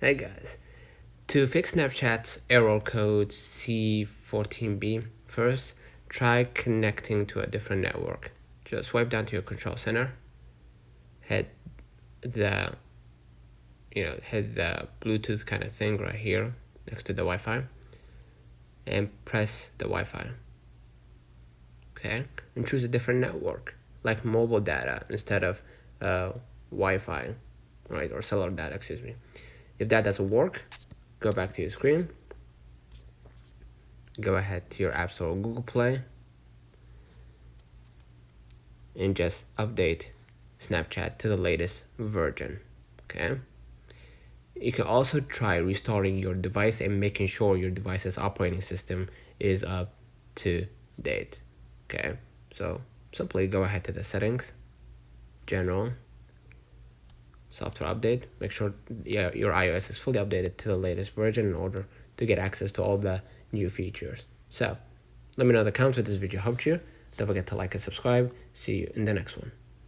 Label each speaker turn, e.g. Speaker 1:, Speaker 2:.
Speaker 1: Hey guys, to fix Snapchat's error code c14b, first try connecting to a different network. Just swipe down to your control center, hit the Bluetooth kind of thing right here next to the Wi-Fi, and press the Wi-Fi. Okay, and choose a different network like mobile data instead of Wi-Fi, right, or cellular data, excuse me. If that doesn't work, go back to your screen, go ahead to your App Store or Google Play, and just update Snapchat to the latest version. Okay. You can also try restoring your device and making sure your device's operating system is up to date. Okay, so simply go ahead to the settings, general, software update. Make sure your iOS is fully updated to the latest version in order to get access to all the new features. So let me know in the comments if this video helped you. Don't forget to like and subscribe. See you in the next one.